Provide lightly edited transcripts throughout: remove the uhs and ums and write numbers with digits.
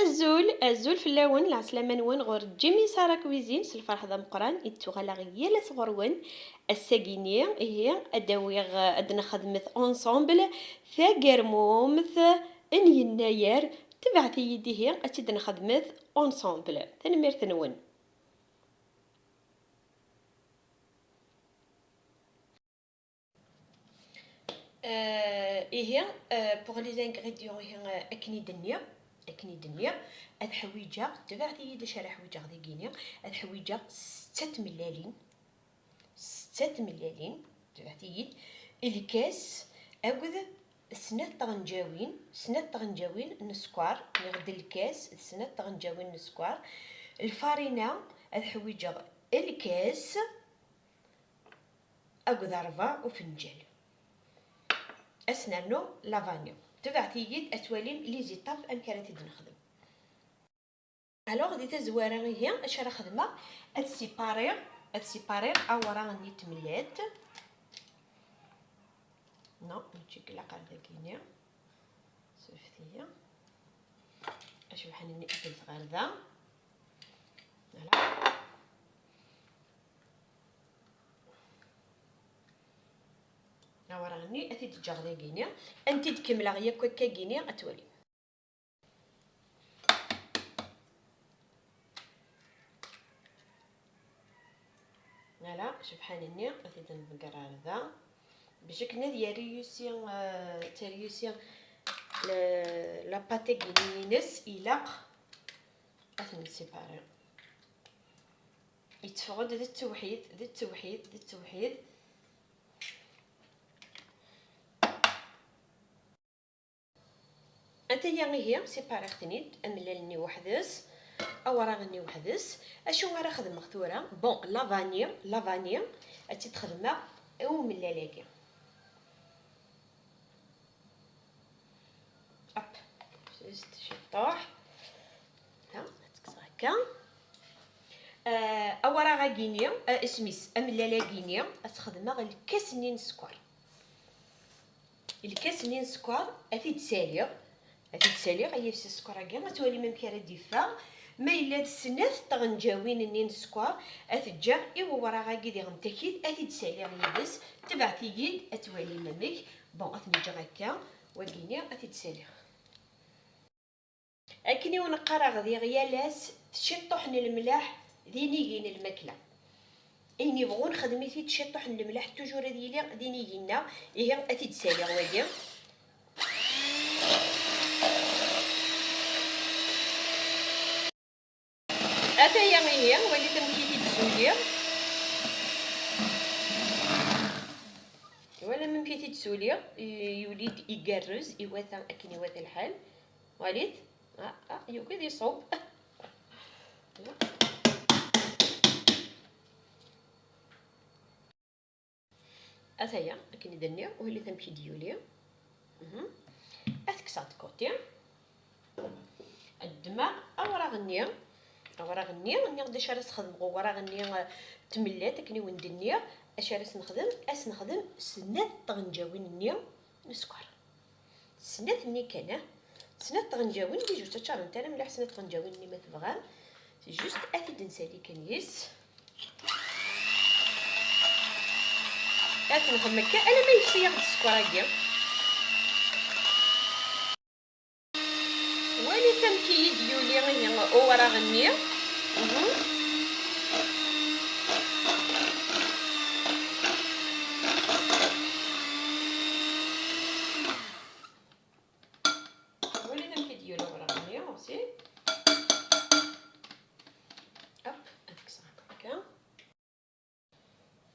الزول في اللون العسلامة نون غور جيمي سارة كويزين سلفرح ذا مقران يتوغلا غيالا صغرون الساقينية هي أداويغ أدنا خدمت أونسومبل ثاقر مومث إن يناير تبعثي يدي هي أتدنا خدمت أونسومبل تنمير تنون. هي بوغ لي زانغريديون هي أكني دنيا هاد حويجه تبعثي يد شرا حويجه غادي كينيا هاد حويجه 6 ملالين تبعثي يد الكاس أخذ سنة طغنجاوين نسكر نغد الكاس سنة طغنجاوين نسكر الفارينة هاد حويجه الكاس أخذ 4 وفنجان اسنانو لافانيو تبعثي يد اتوالين لي زيتاب ان كانت نخدم. الوغ دي تزواره هي اش راه خدمه اتسيبارير اوراغ ني تملات نو نتشيك لا قاعده كاينه صيفطيه اش بحال ني اكل صغير ذا فوالا وراني اتي تجاغدي كينيا انت تكملا غيا كوكا كينيا اتولي فوالا شوف حالني اتي تنبقر هذا باش كنا ديالي تريوسيان لا باتي كينينس الى اثني سيباري يتفقد ذا التوحيد انت هي سيباري ختنيد املالني وحدس او راغني وحدس اشو راه خدم مختوره بون لافانيا اتي تخدمها او ملالاكي اب جست شي طاح ها هكا اولا غاكينيا اسميس املالا كينيا تخدمها الكاس نين سكر اتي تسالي غير السكر كاع غتولي ممكن ديفا ما الا سنات طغنجاوين نين سكر اتجا ايوا ورا غاكي غنتاكيد اتي تسالي غيبس تبعتي يد اتولي مامك بون اتنجا هكا وكينيا اتي تسالي اكني ونقرا غدي غيالاس تشطحن الملاح دينيين الماكله ايني بغون خدمتي تشطحن الملاح توجور ديالي دينيينا هي اتي تسالي غوادي اتايا هي ولي تمكيتي تسولي ولا ممكن تسولي يوليد يقرز يواثا اكني واثا الحال وليد يوكد يصوب اتايا اكني دنيا وهلي تمشي ديولي اتكسات كوتي الدماغ اوراغنيا ني غادي شارس نخدم وراغنيا تملات كني وندنيا اشارس نخدم سنات طغنجاوين نيا نسكر سنات ني كان سنات طغنجاوين دي جوج تشار نتا مليح سنات طغنجاوين ني ما تبغى سي جوست اتي نسالي كنيس نخدم هكا انا ما يفسي ياخد السكر هكا ولي تمكي ديولي غير وراغنيا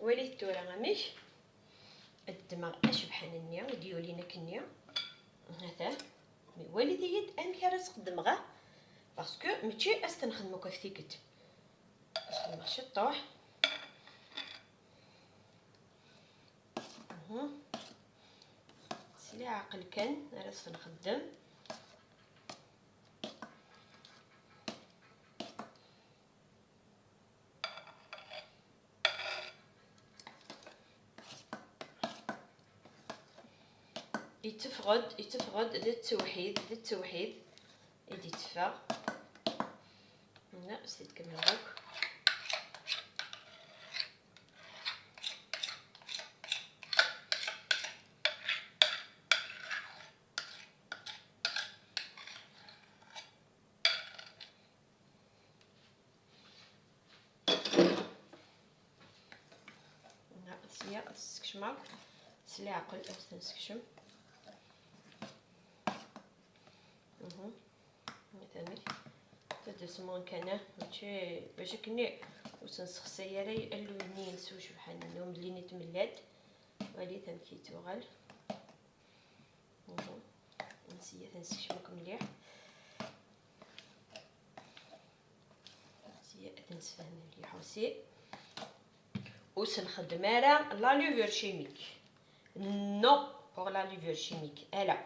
وليت تورا غاميش الدماغ اش بحال النيا ديولينا كنيا هذا وليت يد ان كراس خدمغه باسكو ماشي استنخدمو كفتيكت باش ماشي طوح سيلي عاقل كان راس نخدم يتفقد ذا التوحيد يدي تفا هنا زيد كمل دوك. هنا سيا تسكشمك سلي عقل تنسكشم مثلا تدسمون كان ماشي باش كني وتنسخسي راه اللوني نسوش بحال النوم اللي نتملات ولي تنكيتو غال نسيا تنسكشمك مليح نسيا تنسفهم مليح وسي وسنخدم على لا لوفر شيميك نو بوغ لا لوفر شيميك الا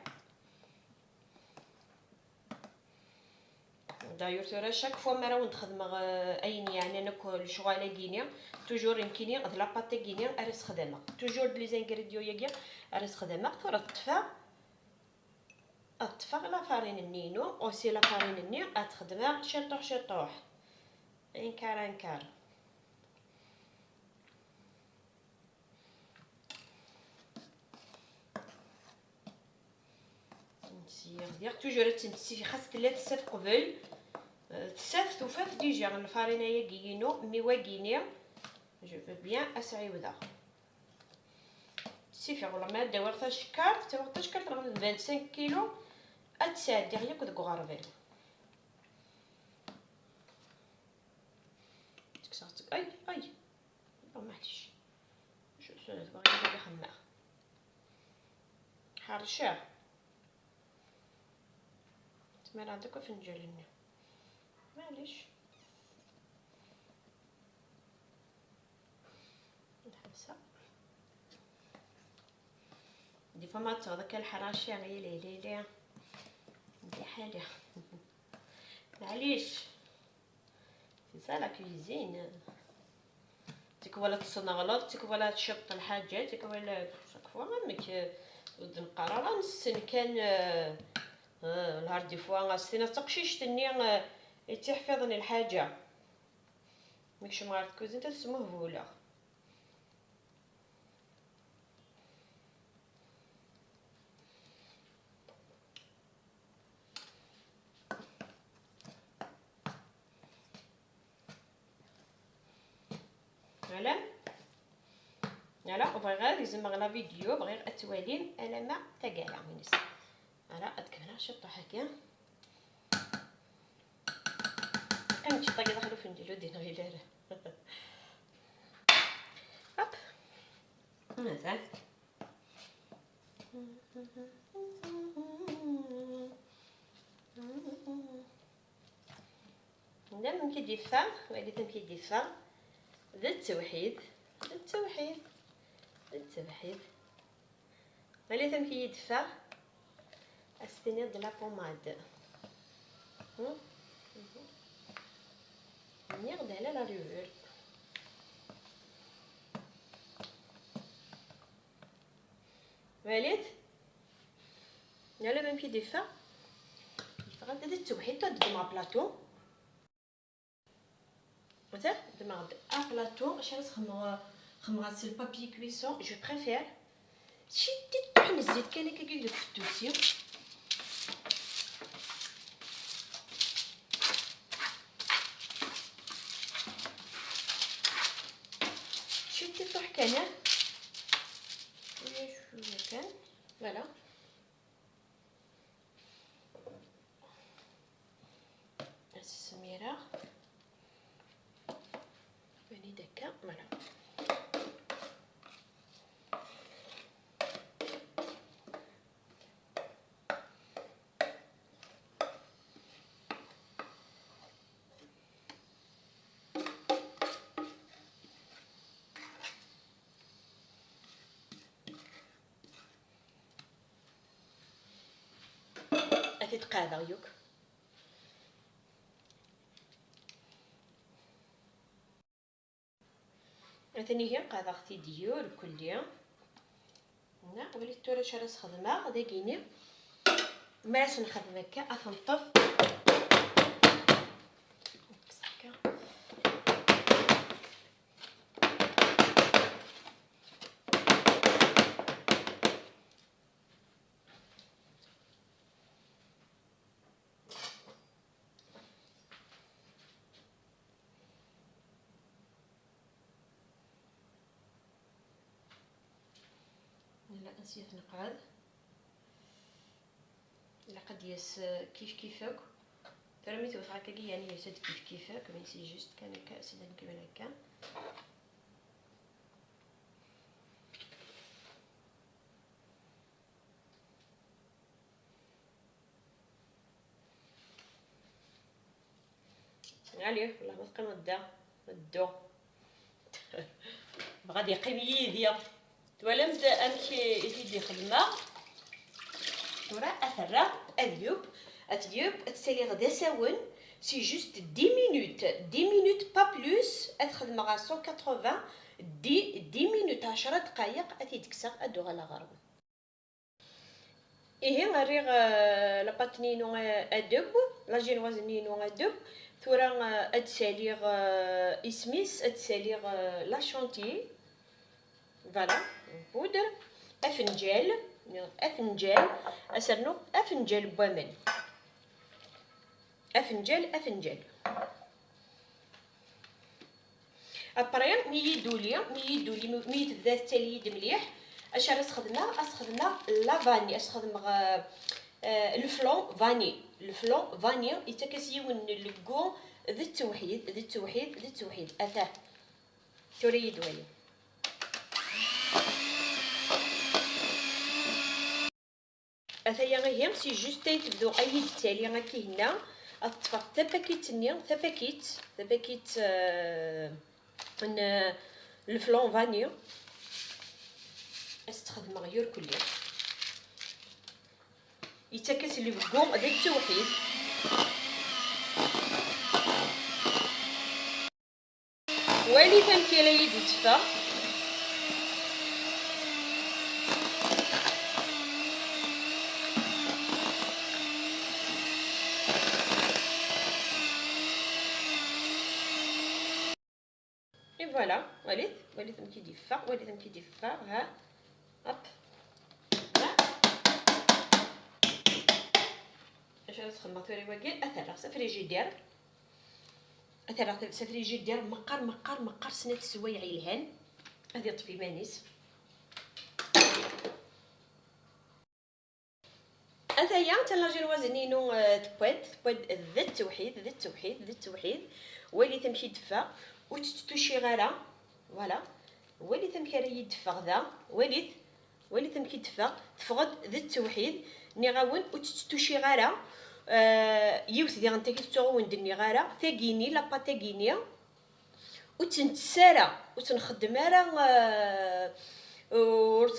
داير ترى شاك فوا ما راه نخدم اين يعني انا كل شغاله كينيا توجور يمكن يغد لا باتي كينيا ارس خدامه توجور لي زانغريديو ياكيا ارس خدامه ترى طفا لا فارين النينو او سي لا فارين الني اتخدمها شطوح انكار نسير دير توجور تنسي خاص 3 ساعات قبل تساف توفاف ديجا الفارينه هي كينو مي واكينيا جو فو بيان اسعيودا سيفي ولا ما داورتا شكار تا شكار 25 كيلو اتساعد دير ياك دك غربال تكسرت اي معليش شو سنت باغي ندير خماع حرشه تمر عندك فنجان معليش نحبسها دي فما تصدق الحراشة غير ليلي دي حاجة معليش سي سا لا كوزين تيك ولا تصنع غلط تيك ولا تشط الحاجات تيك ولا شاك فوا غمك ود نقرا نسن كان نهار دي فوا غاستينا تقشيش تني تحفظني الحاجه ماكش مغار كوزين تسموه بولا على بغير لازم لا فيديو بغير اتوالين انا ما تقايا منيس على اتكمل شطه هكا كنت طاقه دخلوا في نديرو دينا غير هوب مثلا دام كيدفى وليت كيدفى ذا التوحيد وليت كيدفى استني د لا بوماد نيغد على لا لوفر وليت يلا بان كيدفى غادي هذا التوحيد تد مع بلاطو مثلا دماغ بلاطو شحال خمغ سي البابي كويسون جو بريفير شدي طحن الزيت كان كيدير في التوسيو شدي طح كان شويه كان فوالا السميره بني دكا فوالا تتقاذا يوك ثاني هي قاذا اختي ديور كليا هنا وليت تورا شراس خدمه غادي كيني ما نخدم هكا افنطف لا نسيت نقعد لقد ياس كيف كيفك ترى مي توفى هكاكي يعني ياسد كيف كيفك مي سي جوست كان هكا سيدا نكمل هكا. عليه والله ما تقيم الدو غادي يقيم يديا تولمت امشي يدي خدمه ورا اثرا اذيوب اتسالي غدا ساون سي جوست 10 مينوت با بلوس اتخدم غا 180 10 مينوت 10 دقائق اتيدكسا ادو غالا غرب إيه غريغ لا باتنينو ادوب لا جينواز نينو ادوب ثورا اتساليغ اسميس اتساليغ لا شونتي فوالا بودر افنجال اسرنو افنجال بومن افنجال ابري مي تبدا التاليد مليح اش راه اسخدمها لا فاني اسخدم الفلون فاني يتكسيون الكو ذي التوحيد اثاه تريد ولي اثايا غير سي جوست تبدو اي التالي هاكي هنا اطفق ثباكيت من الفلون فاني استخدم غير كليا يتكس اللي بقوم هذا التوحيد والي تمكي لا يدي تفا اي فوالا والي تمكي ديفا ها هوب اش نسخدم ثوري واكل اثر سفريجيدير مقر سنة السوايع الهان هذه طفي مانيس اثايا تلاجي الوزنينو تبويد ذا التوحيد واللي تمشي دفا وتتوشي غالا فوالا واللي تمشي راهي يدفا غدا واللي تمشي دفا تفقد ذا التوحيد نيغاون وتتوشي غالا يوث ديال انت كتغون دني غالا تاكيني لا باتاكينيا وتنتسارا وتنخدم راه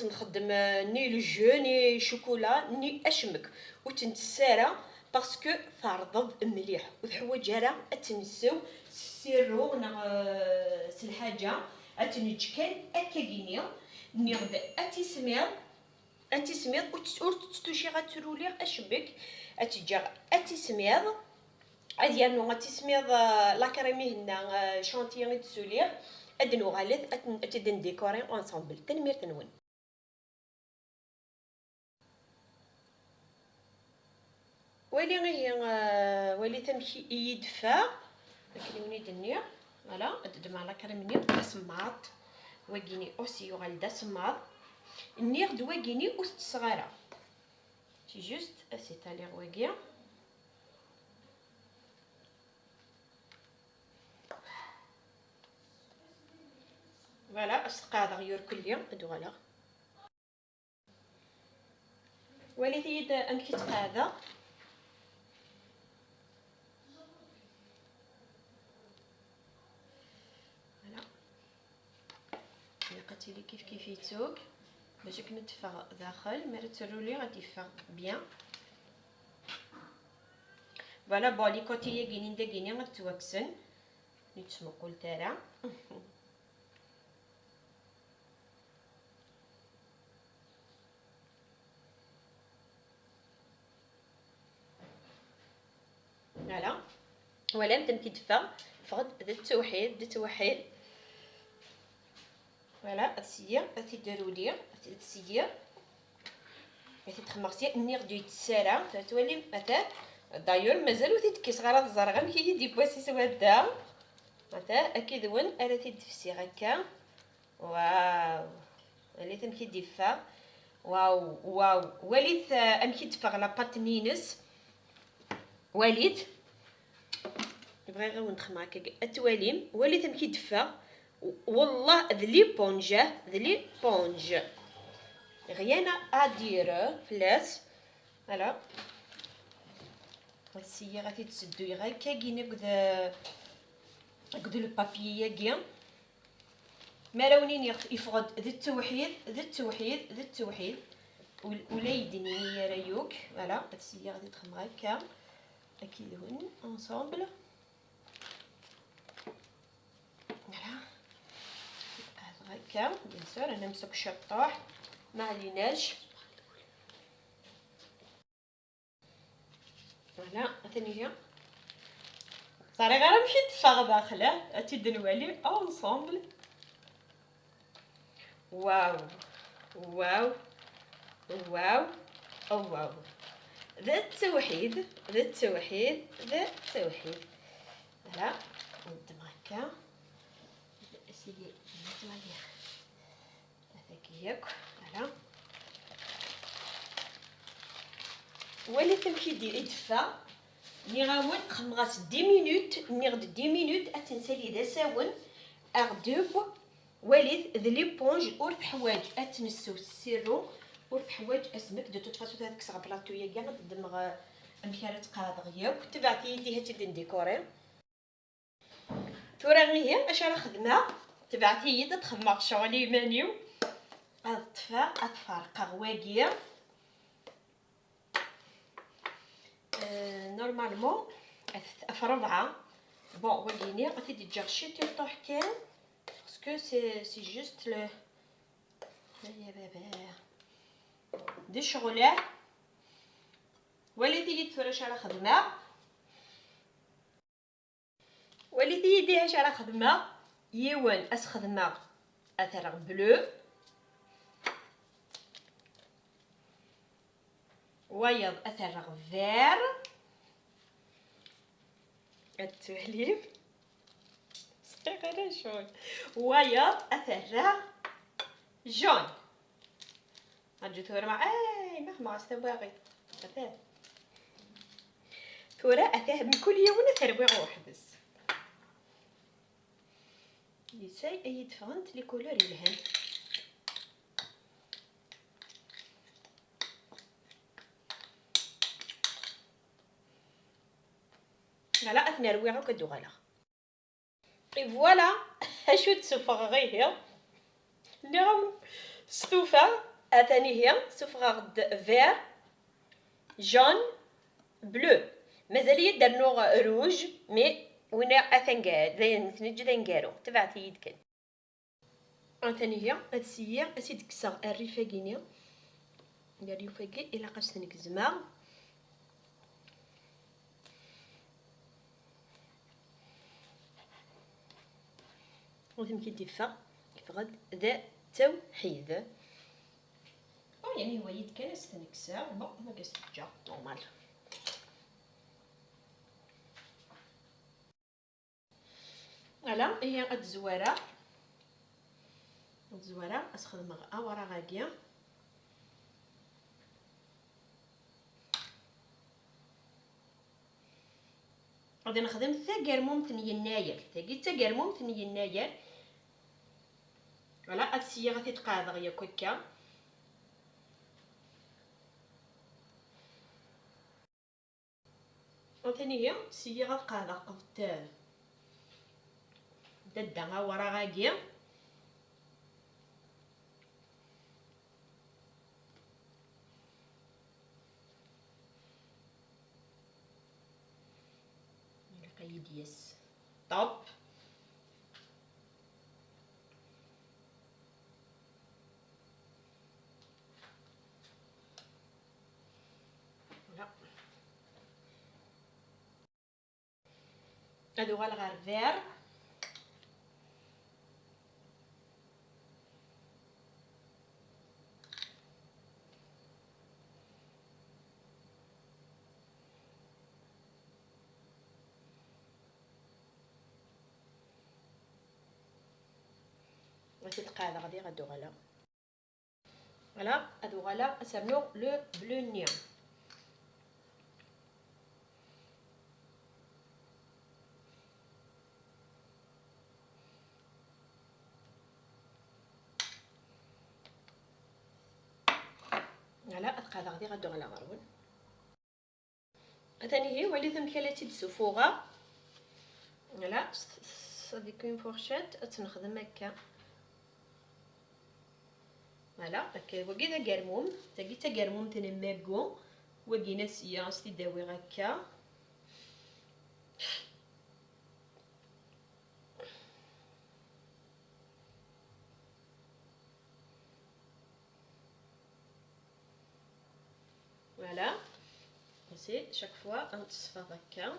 نخدم ني لو جو ني شوكولا ني اشمك وتنتسارا باسكو ترضب مليح وحوايج راه اتنسو سيرو الحاجه اتنجكن اكاكينيا ني غدا اتسميض وتتوشي غترولي اشبك اتجا اتسميض اديانو غتسميض لا كريمي هنا شونتيي تسولير ادنو غالث اتدن ديكوري اونصامبل تنمير تنون ولي تمشي يدفا كلمني دنيا فوالا ادد مع لا كريمي تسماط وكيني اوسي غالدا سماط النير دواكيني وصغيره سي جوست اسيتالير واكيا فوالا اسقاط غير كليا ادوالا ولي تيد امشي تقادا فوالا لقيتي لي كيف يتوك باش كنتفا داخل مي ترولي غادي يفا بيان فوالا بون لي كوتي كاينين داكيني غتوكسن نيتسمو قلت راه فوالا ولا نبدا كيدفا فغد ذا التوحيد فوالا السيا تيدارولي السيا تخمرسي النير دو يتسالى تولي مثلا دايور مازالو تيتكيس غير الزرغم كي يدي بواسي سوادا مثلا اكيد ون الا تيدفسي هكا واو اللي تمكي ديفا واو واو وليت امكي تفغ لاباط نينس وليت نبغي غير ندخل معاك التواليم وليت امكي دفا والله ذلي بونجه ذلي بونج غيانا ادير فلاس فوالا هادشي غادي تسدو غير كاينه قد لو بابي ياكي مراونين يفقد ذي التوحيد ذي التوحيد ذي التوحيد ولا يدني يا ريوك فوالا هادشي غادي تخدم هكا اكيد هون انصامبل فوالا هكا بيان سور انا نمسك الشطوح ما عليناش فوالا ثاني هي صاري غير نمشي نتفاغ داخله تيدنوالي انصامبل واو واو واو او واو ذا التوحيد ذا التوحيد ذا التوحيد فوالا نقدم هكا سيدي نتوالي هذاك ياك فوالا ولي تمشي دير يدفا ني غاون خمغاس 10 مينوت ني غد 10 مينوت اتنسالي ذا ساون اغدوب وليد ذ ليبونج اور تحواج اتنسو السيرو اور تحواج اسمك دو توت فاسو هذاك صغ بلاطو يا كاع غدمغ امكانات قاضغ ياك تبعتي يديها تي نديكوري تورا غير اش راه خدمه تبعتي يد تخدم شغلي مانيو اطفاء قهواكيه نورمالمون في ربعه بون وليني غادي تجي غشيتي الطوح كان باسكو سي جوست لو يا بابا دي شغله وليدي يتفرش على خدمه وليدي يديهاش على خدمه يوان اس خدمه اثر بلو ويض اثر فير التعليم صغيره شوي ويض اثر جون غادي تورا مع مهما استباغي اثر تورا اثر من كل يوم تربيع واحد بس يساي اي دفرنت لي كولور يلهن فوالا اثنا رويعو كدو غالا اي فوالا اشو تسوفغ غير اللي راهم ستوفا اثاني هي سوفغ فير جون بلو مازال درنو روج مي وين اثنكا زين نتنج دنكارو تبعتي يدكن ثاني هي هادسيا اسيد كسا الريفاكينيا الريفاكي الى قاش زما وثم كي ديفا يفقد ذا توحيد يعني هو يدكن استنكسا بون ما قاس تجا نورمال فوالا هي هاد الزواره اسخدم ورا غاديه غادي نخدم حتى كرموم يناير حتى كرموم يناير فوالا هادشي غادي تقاضغ ياك هكا وثاني هي سي غتقاضغ قفت ددا ورا غاكي قيد يس طوب هادو غالغار فير غادي تقاعد غادي غادو غالا فوالا هادو غالا اسمنو لو بلو نيون. فوالا اتقادر غادي غادو على غرون ثاني هي ولي ثم كالاتي السفوغه. فوالا صدي كاين فورشيت تنخدم هكا. فوالا هكا وكي دا كرموم تاكي تا كرموم تنماكو وكينا سيا ستي داوي هكا. فوالا سي شاك فوا نتصفى هكا.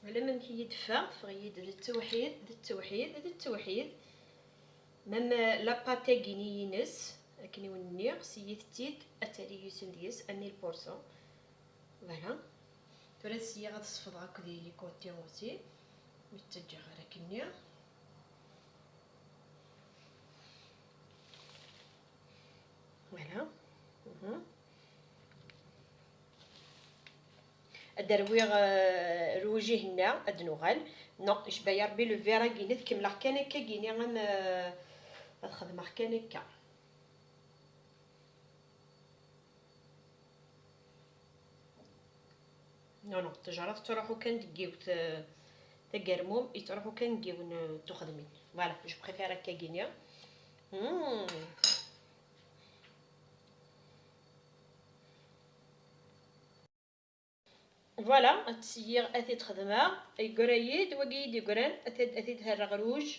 لما كيدفى فغيد التوحيد مام لاباطي كيني ينس كني ونيغ سيتيد اتالي يوسن ديس اني البورسون. فوالا تورا سيا غتصفض هاك دي كوتي اوسي متجه غير كني. فوالا ادرويغ روجي هنا ادنوغال نو جبايا ربي لو فيرا كينيت كملا كان هكا كيني غن نخدم كان هكا. نو تجربت تروحو كان دكيو تقرموم يتروحو كان دكيو تخدمين. فوالا جو بريفير هكا كيني. فوالا التسيير اثي تخدمها يقرايد وكيد يقران اثي تهرغ روج.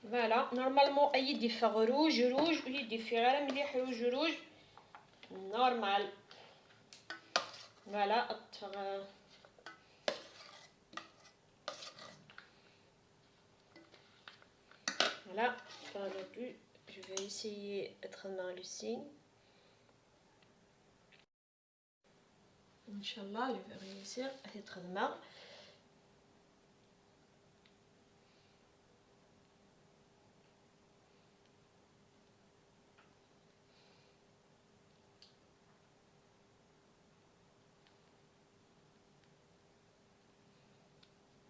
فوالا نورمالمون اي يدفى روج ويدفى غير مليح روج نورمال. فوالا اطفغ voilà pas non plus. Je vais essayer d'être dans le signe. Inch'Allah, je vais réussir à être dans.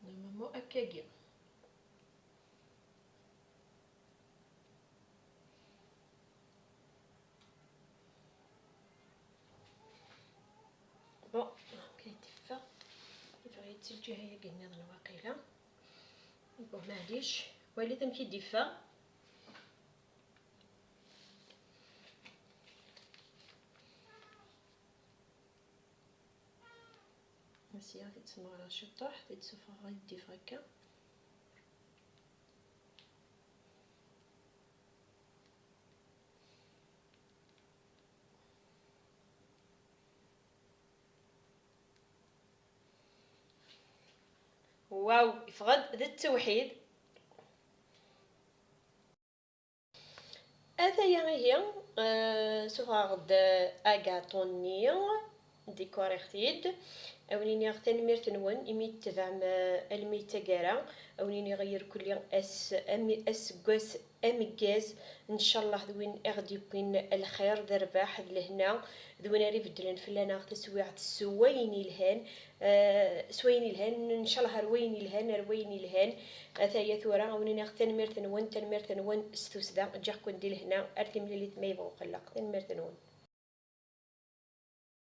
Normalement, à Kagir. Bon, كيتفى كيبغي يتسجل هي قلنا الواقيله. بون معليش ولي تم كيدفى. مسيا تتسمى على الشطاح تتصفى غير يدفى هكا. واو يفقد ذا التوحيد. هذايا هي سوف غد اغاطوني ديكور خديد اونيني غتن ميرتنون امي تفهم الميتاكارا اونيني غير كل اس كوس امكاز ان شاء الله دوين غادي يكون الخير درباح لهنا دوين ريف دلن فلانا تسويع السوين الهان سوين الهان ان شاء الله روين الهان ثايا ثورا اونيني غتن ميرتنون ستوسدا جا كون دي لهنا ارتي ملي ما يبغوا قلق تن ميرتنون.